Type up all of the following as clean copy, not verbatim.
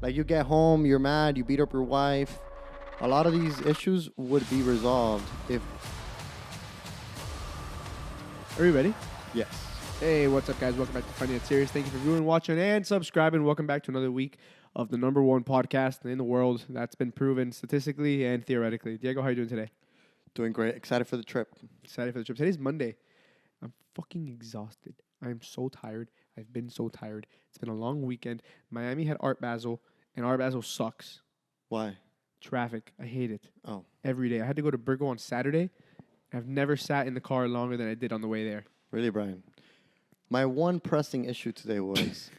Like you get home, you're mad, you beat up your wife. A lot of these issues would be resolved if... Are you ready? Yes. Hey, what's up, guys? Welcome back to Funny and Serious. Thank you for viewing, watching, and subscribing. Welcome back to another week of the #1 podcast in the world that's been proven statistically and theoretically. Diego, how are you doing today? Doing great. Excited for the trip. Excited for the trip. Today's Monday. I'm fucking exhausted. I am so tired. I've been so tired. It's been a long weekend. Miami had Art Basel, and Art Basel sucks. Why? Traffic. I hate it. Oh. Every day. I had to go to Brickell on Saturday. I've never sat in the car longer than I did on the way there. Really, Brian? My one pressing issue today was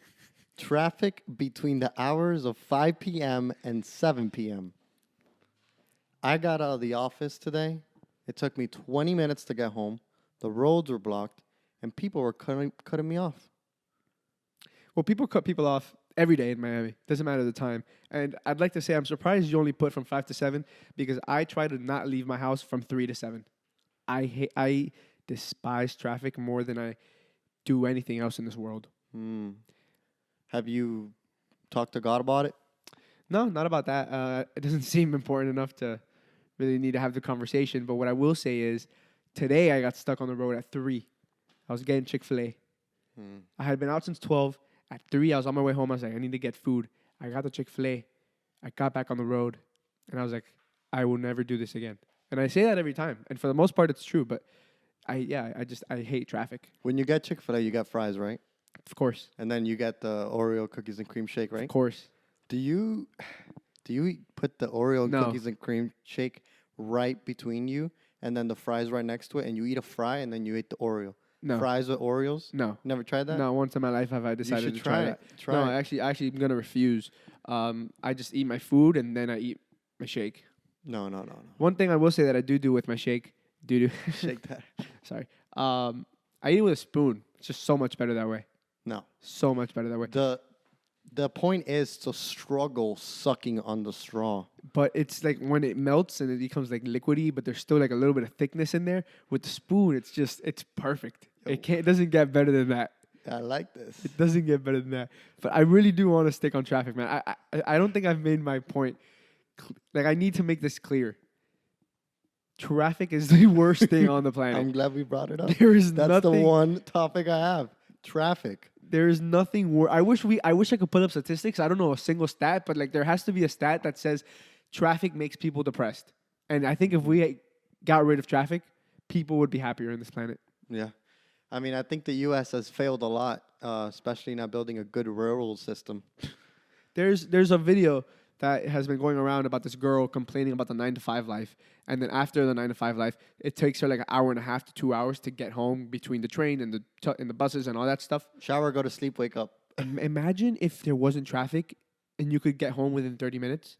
traffic between the hours of 5 p.m. and 7 p.m. I got out of the office today. It took me 20 minutes to get home. The roads were blocked, and people were cutting me off. Well, people cut people off every day in Miami. Doesn't matter the time. And I'd like to say I'm surprised you only put from 5 to 7 because I try to not leave my house from 3 to 7. I despise traffic more than I do anything else in this world. Have you talked to God about it? No, not about that. It doesn't seem important enough to really need to have the conversation. But what I will say is today I got stuck on the road at 3. I was getting Chick-fil-A. I had been out since 12. At 3, I was on my way home. I was like, I need to get food. I got the Chick-fil-A. I got back on the road. And I was like, I will never do this again. And I say that every time. And for the most part, it's true. But I hate traffic. When you get Chick-fil-A, you get fries, right? Of course. And then you get the Oreo cookies and cream shake, right? Of course. Do you put the Oreo No. cookies and cream shake right between you and then the fries right next to it and you eat a fry and then you eat the Oreo? No. Fries with Oreos? No. Never tried that? Not once in my life have I decided to try that. Try No, it. actually, I'm going to refuse. I just eat my food and then I eat my shake. No. One thing I will say that I do with my shake, Shake that. sorry, I eat it with a spoon. It's just so much better that way. No. So much better that way. The point is to struggle sucking on the straw. But it's like when it melts and it becomes like liquidy, but there's still like a little bit of thickness in there. With the spoon, it's perfect. It doesn't get better than that. I like this. It doesn't get better than that. But I really do want to stick on traffic, man. I don't think I've made my point. Like, I need to make this clear. Traffic is the worst thing on the planet. I'm glad we brought it up. That's the one topic I have. Traffic. There is nothing worse. I wish I could put up statistics. I don't know a single stat, but like there has to be a stat that says traffic makes people depressed. And I think if we got rid of traffic, people would be happier on this planet. Yeah. I mean, I think the U.S. has failed a lot, especially not building a good rural system. There's a video that has been going around about this girl complaining about the 9-to-5 life. And then after the 9-to-5 life, it takes her like an hour and a half to 2 hours to get home between the train and the buses and all that stuff. Shower, go to sleep, wake up. Imagine if there wasn't traffic and you could get home within 30 minutes.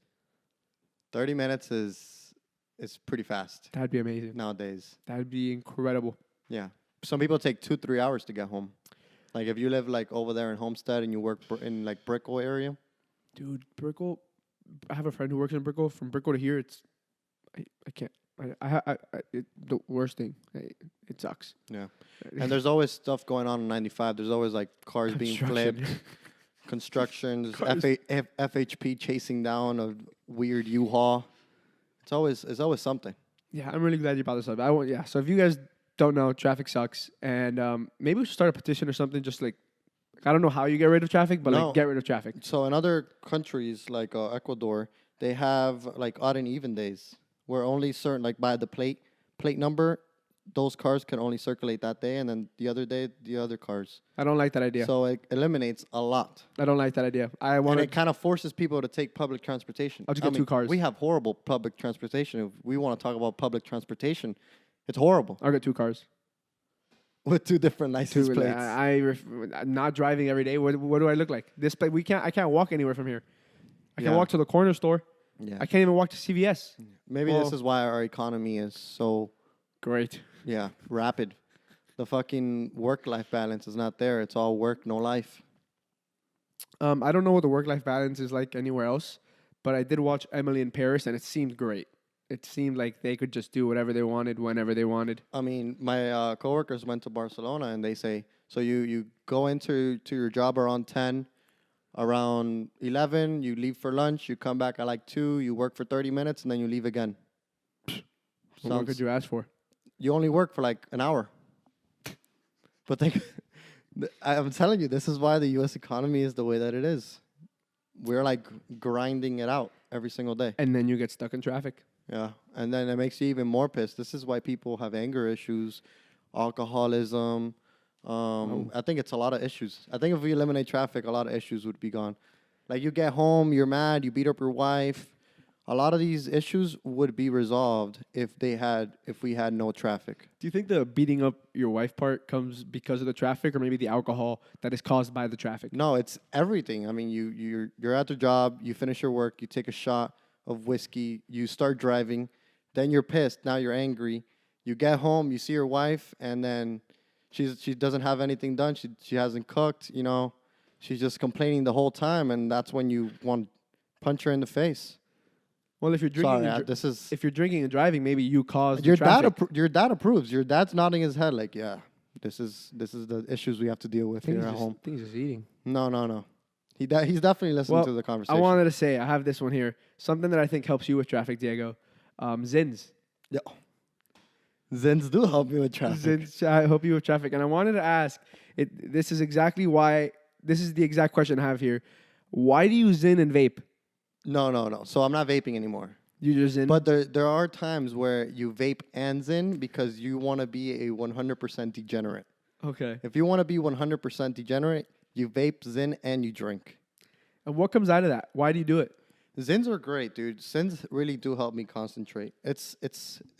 30 minutes is pretty fast. That'd be amazing. Nowadays. That'd be incredible. Yeah. Some people take 2-3 hours to get home. Like if you live like over there in Homestead and you work in like Brickell area. Dude, Brickell. I have a friend who works in Brickell. From Brickell to here, I can't. The worst thing. It sucks. Yeah. And there's always stuff going on 95. There's always like cars being flipped, constructions, FHP chasing down a weird U-Haul. It's always something. Yeah, I'm really glad you brought this up. So if you guys don't know, traffic sucks, and maybe we should start a petition or something. Just like I don't know how you get rid of traffic, but like get rid of traffic. So in other countries like Ecuador, they have like odd and even days where only certain like by the plate number, those cars can only circulate that day, and then the other day the other cars. I don't like that idea. So it eliminates a lot. I don't like that idea. And it kind of forces people to take public transportation. I'll just get 2 cars. We have horrible public transportation. If we want to talk about public transportation, it's horrible. I'll get 2 cars. With 2 different license plates. I'm not driving every day. What do I look like? This place, I can't walk anywhere from here. I can walk to the corner store. Yeah. I can't even walk to CVS. Maybe this is why our economy is so great. Yeah, rapid. The fucking work-life balance is not there. It's all work, no life. I don't know what the work-life balance is like anywhere else, but I did watch Emily in Paris, and it seemed great. It seemed like they could just do whatever they wanted, whenever they wanted. I mean, my coworkers went to Barcelona, and they say, so you go into your job around 10, Around 11, you leave for lunch. You come back at like 2. You work for 30 minutes, and then you leave again. What could you ask for? You only work for like an hour. But I'm telling you, this is why the U.S. economy is the way that it is. We're like grinding it out every single day. And then you get stuck in traffic. Yeah. And then it makes you even more pissed. This is why people have anger issues, alcoholism. I think it's a lot of issues. I think if we eliminate traffic, a lot of issues would be gone. Like you get home, you're mad, you beat up your wife. A lot of these issues would be resolved if we had no traffic. Do you think the beating up your wife part comes because of the traffic, or maybe the alcohol that is caused by the traffic? No, it's everything. I mean, you're at the job, you finish your work, you take a shot of whiskey, you start driving, then you're pissed, now you're angry. You get home, you see your wife, and then she doesn't have anything done. She hasn't cooked, you know. She's just complaining the whole time, and that's when you want to punch her in the face. Well, if you're drinking, if you're drinking and driving, maybe you caused your the traffic. your dad approves. Your dad's nodding his head like, yeah, this is the issues we have to deal with here at home. I think he's just eating. No. He's definitely listening to the conversation. I wanted to say, I have this one here. Something that I think helps you with traffic, Diego. Zins. Yeah. Zins do help you with traffic. Zins help you with traffic. And I wanted to ask, this is the exact question I have here. Why do you zin and vape? No. So I'm not vaping anymore. You just zin? But there are times where you vape and zin because you want to be a 100% degenerate. Okay. If you want to be 100% degenerate, you vape, zin, and you drink. And what comes out of that? Why do you do it? Zins are great, dude. Zins really do help me concentrate. It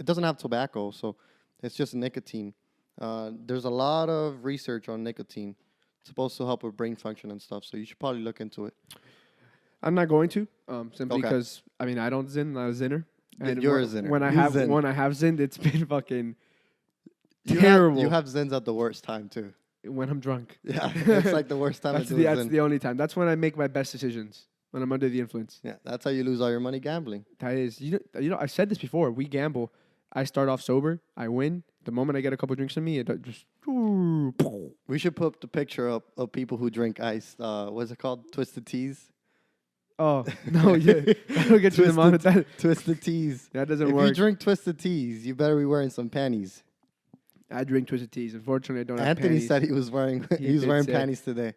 doesn't have tobacco, so it's just nicotine. There's a lot of research on nicotine. It's supposed to help with brain function and stuff, so you should probably look into it. I'm not going to, simply because I don't zin, not a zinner. And you're a zinner. When I have zinned, it's been fucking terrible. You have zins at the worst time too. When I'm drunk. Yeah, that's like the worst time. That's the only time. That's when I make my best decisions. When I'm under the influence. Yeah, that's how you lose all your money gambling. That is, you know, I said this before. We gamble. I start off sober. I win. The moment I get a couple drinks in me, it just. We should put the picture up of people who drink ice. What's it called? Twisted teas. Oh no! Yeah, I don't get you the amount of that. Twisted teas. That doesn't work. If you drink twisted teas, you better be wearing some panties. I drink twisted teas. Unfortunately, I don't have Anthony panties. said he was wearing panties today.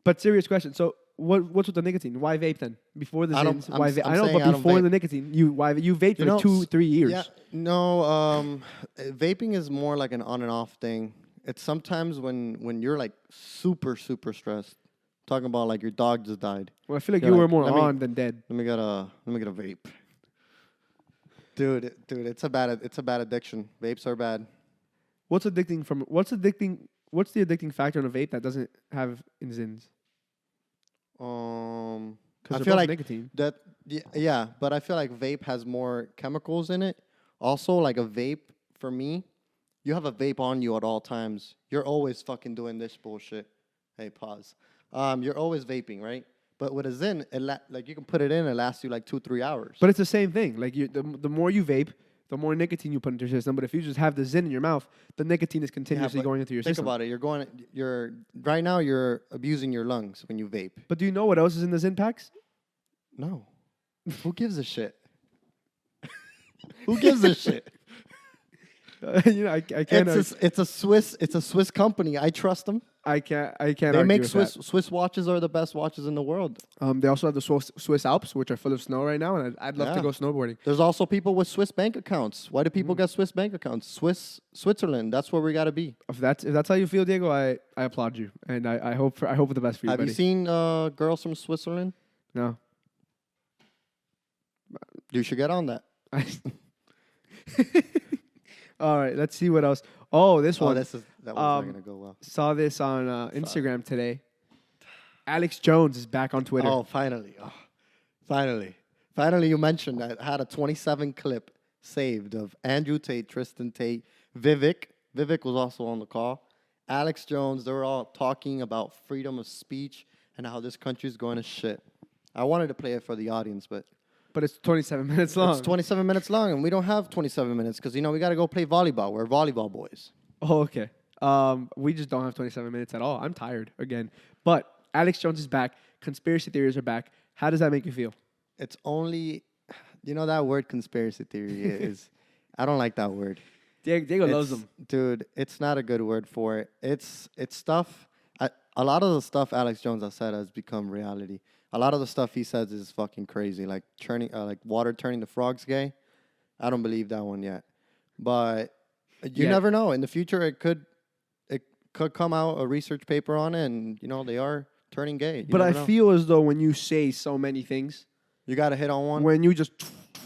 But serious question. So what's with the nicotine? Why vape then? Before the zins, why vape? I know, but before the nicotine, you vaped for 2-3 years. Yeah, no. Vaping is more like an on and off thing. It's sometimes when you're like super stressed. Talking about like your dog just died. Well, I feel like you were more on than dead. Let me get a vape. Dude, it's a bad addiction. Vapes are bad. What's the addicting factor in a vape that doesn't have zins? I feel like nicotine. But I feel like vape has more chemicals in it. Also, like a vape for me, you have a vape on you at all times. You're always fucking doing this bullshit. Hey, pause. You're always vaping, right? But with a Zyn, like you can put it in, it lasts you like 2-3 hours. But it's the same thing. Like the more you vape, the more nicotine you put into your system. But if you just have the Zyn in your mouth, the nicotine is continuously going into your system. Think about it. Right now you're abusing your lungs when you vape. But do you know what else is in the Zyn packs? No. Who gives a shit? Who gives a shit? I can't. It's a Swiss company. I trust them. I can't. They make Swiss watches are the best watches in the world. They also have the Swiss Alps, which are full of snow right now, and I'd love to go snowboarding. There's also people with Swiss bank accounts. Why do people get Swiss bank accounts? Switzerland. That's where we got to be. If that's how you feel, Diego, I applaud you, and I hope for the best for you. Have buddy. you seen girls from Switzerland? No. You should get on that. All right, let's see what else. Oh, that one's not gonna go well. Saw this on Instagram today. Alex Jones is back on Twitter. Oh, finally. Finally, you mentioned that. I had a 27 clip saved of Andrew Tate, Tristan Tate, Vivek. Vivek was also on the call. Alex Jones, they were all talking about freedom of speech and how this country is going to shit. I wanted to play it for the audience, but it's 27 minutes long. It's 27 minutes long, and we don't have 27 minutes because, we got to go play volleyball. We're volleyball boys. Oh, okay. We just don't have 27 minutes at all. I'm tired again. But Alex Jones is back conspiracy theories are back. How does that make you feel? It's only, that word conspiracy theory is, I don't like that word. Diego loves them. Dude, it's not a good word for it. It's stuff. A lot of the stuff Alex Jones has said has become reality. A lot of the stuff he says is fucking crazy, like like water turning the frogs gay. I don't believe that one yet, but you never know. In the future, it could come out a research paper on it, and they are turning gay. But I feel as though when you say so many things, you got to hit on one. When you just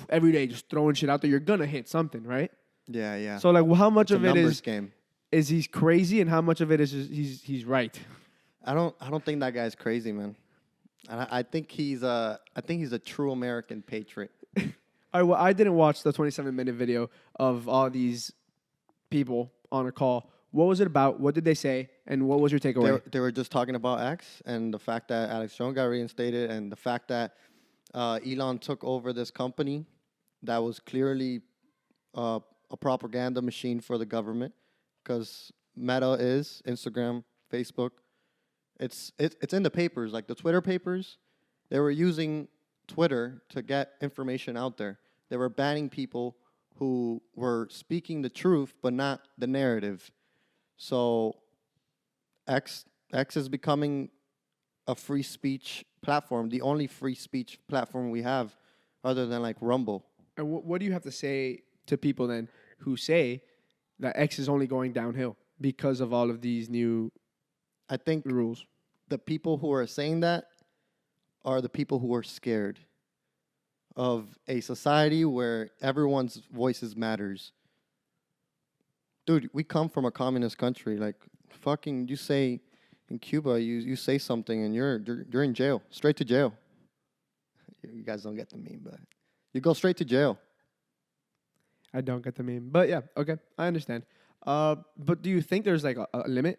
every day just throwing shit out there, you're gonna hit something, right? Yeah, yeah. So like, how much it's of a it numbers game. Is he's crazy, and how much of it is just he's right? I don't think that guy's crazy, man. I think he's a true American patriot. All right, well, I didn't watch the 27-minute video of all these people on a call. What was it about? What did they say? And what was your takeaway? They were just talking about X and the fact that Alex Jones got reinstated and the fact that Elon took over this company that was clearly a propaganda machine for the government, because Meta is Instagram, Facebook. It's in the papers, like the Twitter papers. They were using Twitter to get information out there. They were banning people who were speaking the truth but not the narrative. So X is becoming a free speech platform, the only free speech platform we have other than like Rumble. And what do you have to say to people then who say that X is only going downhill because of all of these new I think rules? The people who are saying that are the people who are scared of a society where everyone's voices matters. Dude, we come from a communist country. Like, fucking, you say in Cuba, you say something and you're in jail, straight to jail. You guys don't get the meme, but you go straight to jail. I don't get the meme, but yeah, okay, I understand. But do you think there's like a limit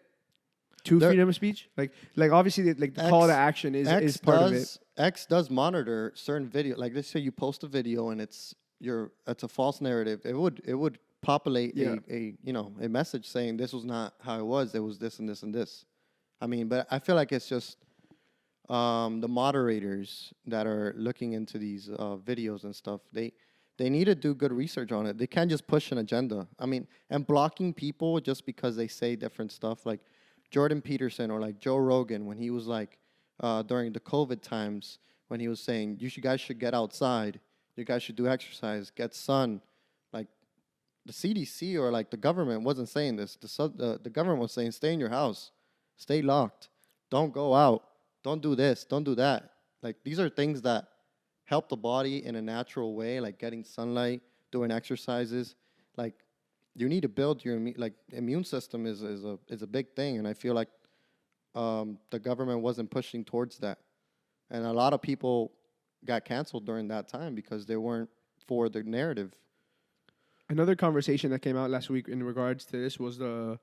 to freedom of speech? Like obviously, the call to action is part of it. X does monitor certain video. Like, let's say you post a video and it's a false narrative. It would populate a message saying this was not how it was. It was this and this and this. I mean, but I feel like it's just the moderators that are looking into these videos and stuff. They need to do good research on it. They can't just push an agenda. I mean, and blocking people just because they say different stuff, like Jordan Peterson or like Joe Rogan, when he was like, during the COVID times, when he was saying, guys should get outside. You guys should do exercise, get sun. Like, the CDC or like the government wasn't saying this. The government was saying, stay in your house, stay locked, don't go out, don't do this, don't do that. Like, these are things that help the body in a natural way, like getting sunlight, doing exercises. Like, you need to build your immune system is a big thing, and I feel like the government wasn't pushing towards that, and a lot of people got canceled during that time because they weren't for the narrative. Another conversation that came out last week in regards to this was the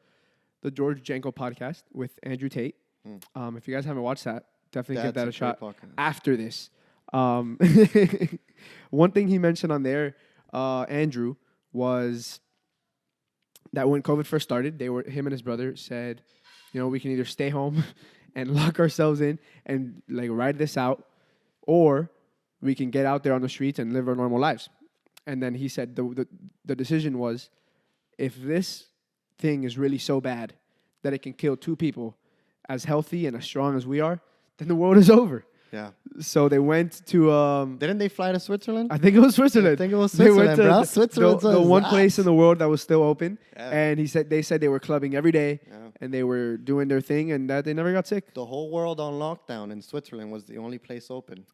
George Janko podcast with Andrew Tate. If you guys haven't watched that, definitely give that a shot after this. One thing he mentioned on there, Andrew, was that when COVID first started, him and his brother said, we can either stay home and lock ourselves in and like ride this out, or we can get out there on the streets and live our normal lives. And then he said the decision was, if this thing is really so bad that it can kill two people as healthy and as strong as we are, then the world is over. Yeah. So they went to... Didn't they fly to Switzerland? I think it was Switzerland. Switzerland, bro. Switzerland, the one place in the world that was still open. Yeah. And they said they were clubbing every day, and they were doing their thing, and that they never got sick. The whole world on lockdown, and Switzerland was the only place open.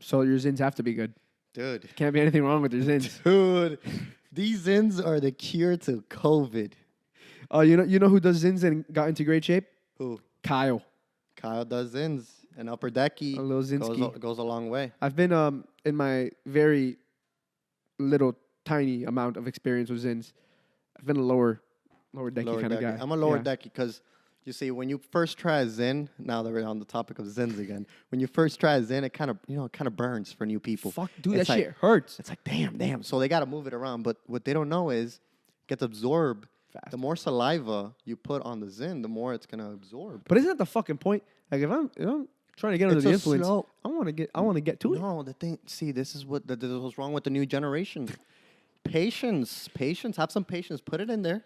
So your zins have to be good. Dude. Can't be anything wrong with your zins. Dude. These zins are the cure to COVID. You know who does zins and got into great shape? Who? Kyle. Kyle does zins. And upper decky goes a long way. I've been in my very little tiny amount of experience with zins. I've been a lower decky kind of guy. I'm a lower decky because you see, when you first try a zin, now that we're on the topic of zins again, when you first try a zin, it kind of burns for new people. Fuck, dude, that shit hurts. It's like damn. So they got to move it around. But what they don't know is it gets absorbed. Fast. The more saliva you put on the zin, the more it's gonna absorb. But isn't that the fucking point? Like if I'm trying to get under It's the a influence. slow- I want to get to it. No, the thing. See, this is this is what's wrong with the new generation. Patience. Have some patience. Put it in there.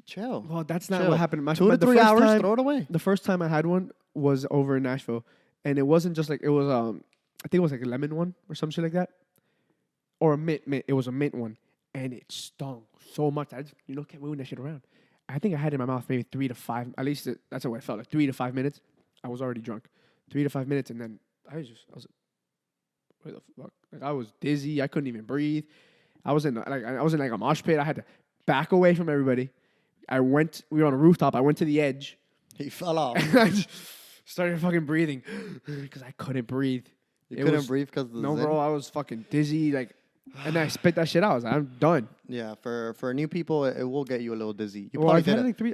Chill. Well, that's not Chill. what happened. 2 to the 3 first hours. time- Throw it away. The first time I had one was over in Nashville, and it wasn't just like it was. I think it was like a lemon one or some shit like that, or a mint. It was a mint one, and it stung so much. I just kept moving that shit around. I think I had it in my mouth maybe 3 to 5. At least that's what I felt like. 3 to 5 minutes. I was already drunk. 3 to 5 minutes, and then I was like, where the fuck? Like I was dizzy. I couldn't even breathe. I was in like a mosh pit. I had to back away from everybody. We were on a rooftop. I went to the edge. He fell off. And I just started fucking breathing because I couldn't breathe. You couldn't breathe because of the No, Zin? bro, I was fucking dizzy. Like, and I spit that shit out. I was like, I'm done. Yeah, for new people, it will get you a little dizzy. Well, I've done it like 3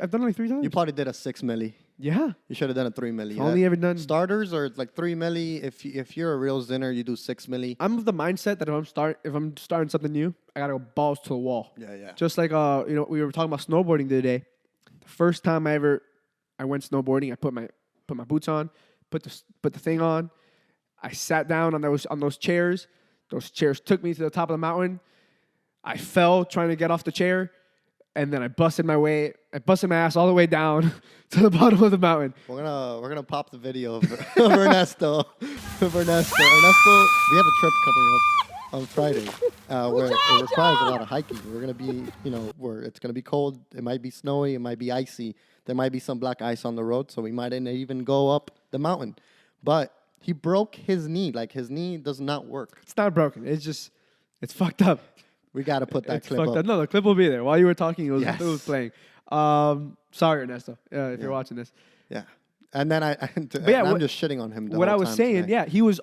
times. You probably did a 6 milli. Yeah. You should have done a 3 milli. I've only ever done. Starters or it's like 3 milli. If you're a real zinner, you do 6 milli. I'm of the mindset that if I'm starting something new, I gotta go balls to the wall. Yeah. Just like we were talking about snowboarding the other day. The first time I went snowboarding, I put my boots on, put the thing on. I sat down on those chairs. Those chairs took me to the top of the mountain. I fell trying to get off the chair, and then I busted my ass all the way down to the bottom of the mountain. We're gonna pop the video of Ernesto. Ernesto, we have a trip coming up on Friday where it requires a lot of hiking. We're gonna be, where it's gonna be cold. It might be snowy. It might be icy. There might be some black ice on the road, so we might even go up the mountain. But he broke his knee. Like his knee does not work. It's not broken. It's fucked up. We gotta put that It's clip fucked up. No, the clip will be there. While you were talking, it was playing. Sorry, Ernesto, if you're watching this. Yeah. And then I'm just shitting on him. What I was saying, yeah, he was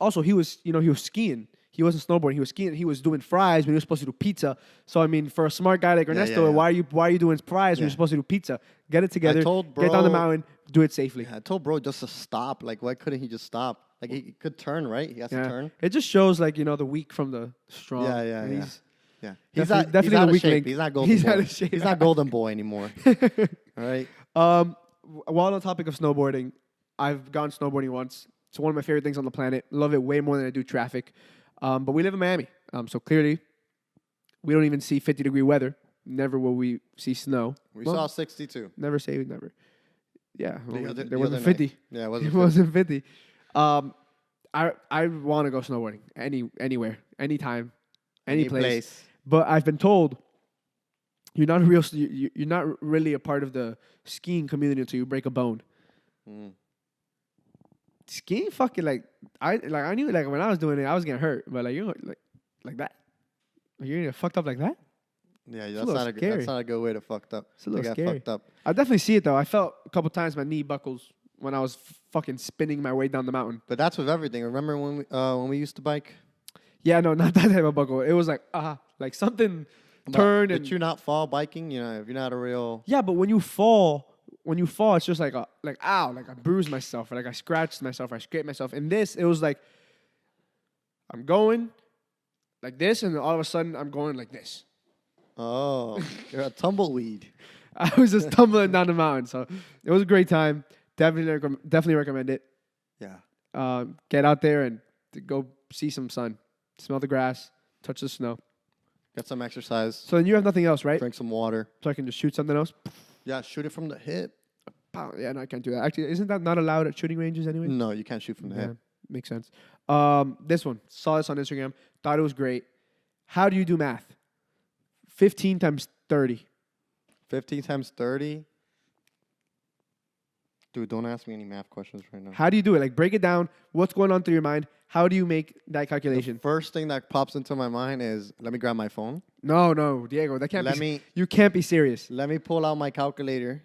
skiing. He wasn't snowboarding. He was skiing. He was doing fries when he was supposed to do pizza. So I mean, for a smart guy like Ernesto, why are you doing fries when you're supposed to do pizza? Get it together. Get down the mountain. Do it safely. Yeah, I told bro just to stop. Like, why couldn't he just stop? Like, he could turn, right? He has to turn. It just shows like the weak from the strong. Yeah. He's Definitely the out weak of shape. link. He's not golden He's boy. out of shape. He's not golden boy anymore. All right. While on the topic of snowboarding, I've gone snowboarding once. It's one of my favorite things on the planet. Love it way more than I do traffic. But we live in Miami, so clearly we don't even see 50-degree weather. Never will we see snow. We saw 62. Never say never. Yeah, The wasn't other 50. night. Yeah, It wasn't 50. I want to go snowboarding anywhere, anytime, any place. But I've been told you're not really a part of the skiing community until you break a bone. Skiing, fucking I knew when I was doing it, I was getting hurt, but like that, you're gonna get fucked up like that. Yeah, It's that's not a good way to fucked up. It's a little get scary. fucked up. I definitely see it though. I felt a couple times my knee buckles when I was fucking spinning my way down the mountain. But that's with everything. Remember when we used to bike? Yeah, no, not that type of buckle. It was like something turned. Did you not fall biking? If you're not a real. Yeah, but when you fall, it's just like ow, like I bruised myself, or like I scratched myself, or I scraped myself. And this, it was like I'm going like this, and then all of a sudden I'm going like this. Oh, you're a tumbleweed. I was just tumbling down the mountain, so it was a great time. Definitely recommend it. Yeah. Get out there and go see some sun, smell the grass, touch the snow. Get some exercise. So then you have nothing else, right? Drink some water. So I can just shoot something else. Yeah, shoot it from the hip. Pow. Yeah, no, I can't do that. Actually, isn't that not allowed at shooting ranges anyway? No, you can't shoot from the Yeah, hip. makes sense. This one, saw this on Instagram, thought it was great. How do you do math? 15 times 30. 15 times 30. Dude, don't ask me any math questions right now. How do you do it? Like, break it down. What's going on through your mind? How do you make that calculation? First thing that pops into my mind is, let me grab my phone. No, Diego, that can't you can't be serious. Let me pull out my calculator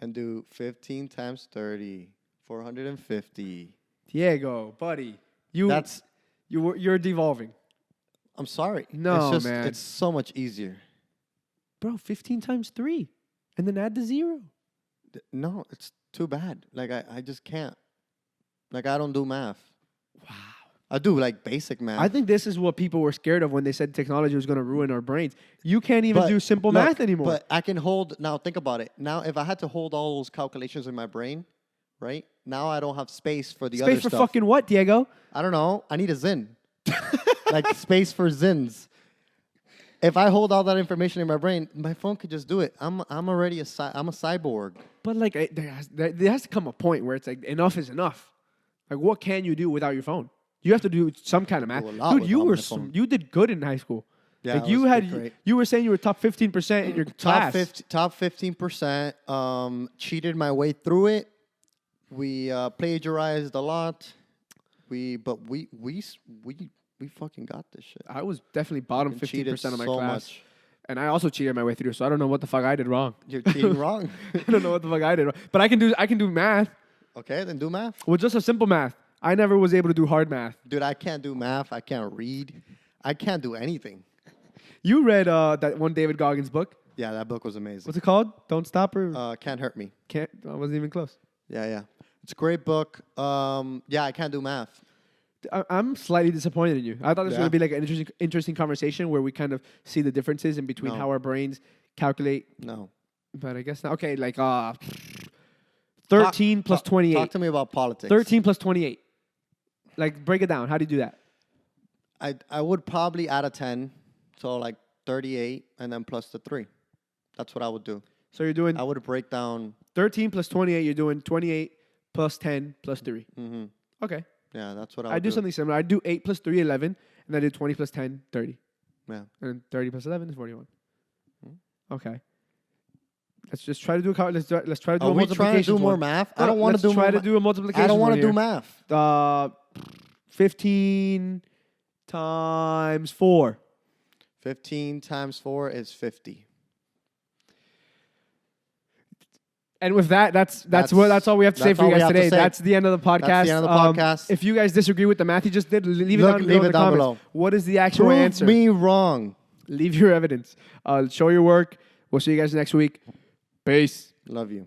and do 15 times 30, 450. Diego, buddy, you're devolving. I'm sorry. No, it's man. It's so much easier. Bro, 15 times 3. And then add the 0. No, it's too bad. Like, I just can't. Like, I don't do math. Wow. I do, like, basic math. I think this is what people were scared of when they said technology was going to ruin our brains. You can't even do simple math anymore. But I can hold, now think about it. Now, if I had to hold all those calculations in my brain, right? now I don't have space for the other Space for stuff. fucking what, Diego? I don't know. I need a Zin. Like space for Zins. If I hold all that information in my brain, my phone could just do it. I'm already I'm a cyborg. But like, there has to come a point where it's like enough is enough. Like, what can you do without your phone? You have to do some kind of math. Do a lot Dude, without my phone. you did good in high school. Yeah, like I did great. you were saying you were top 15% in your class. Top 15%. Cheated my way through it. We plagiarized a lot. We fucking got this shit. I was definitely bottom And 15% cheated of my so class. much. And I also cheated my way through, so I don't know what the fuck I did wrong. You're cheating wrong. I don't know what the fuck I did wrong. But I can do math. Okay, then do math. Well, just a simple math. I never was able to do hard math. Dude, I can't do math. I can't read. I can't do anything. You read that one David Goggins book. Yeah, that book was amazing. What's it called? Don't Stop or Can't Hurt Me. Can't? I wasn't even close. Yeah. It's a great book. Yeah, I can't do math. I'm slightly disappointed in you. I thought this was Yeah. going to be like an interesting conversation where we kind of see the differences in between No. how our brains calculate. No. But I guess not. Okay, like 13 plus 28. Talk to me about politics. 13 plus 28. Like, break it down. How do you do that? I would probably add a 10, so like 38, and then plus the 3. That's what I would do. So you're doing I would break down. 13 plus 28. You're doing 28 plus 10 plus 3. Mm-hmm. Okay. Yeah, that's what I would I do something similar. I do 8 plus 3, 11. And I do 20 plus 10, 30. Yeah. And then 30 plus 11 is 41. Hmm. Okay. Let's just try to do let's try to do Are a we multiplication. trying to do more one. math? No, I don't want to let's do try more to do a multiplication. I don't want to one do here. math. 15 times 4. 15 times 4 is 50. And with that, that's all we have to say that's for you all we guys have to today. say. That's the end of the podcast. That's the end of the podcast. If you guys disagree with the math he just did, leave it down Leave below in it the down comments. below. What is the actual Prove answer? me wrong. Leave your evidence. Show your work. We'll see you guys next week. Peace. Love you.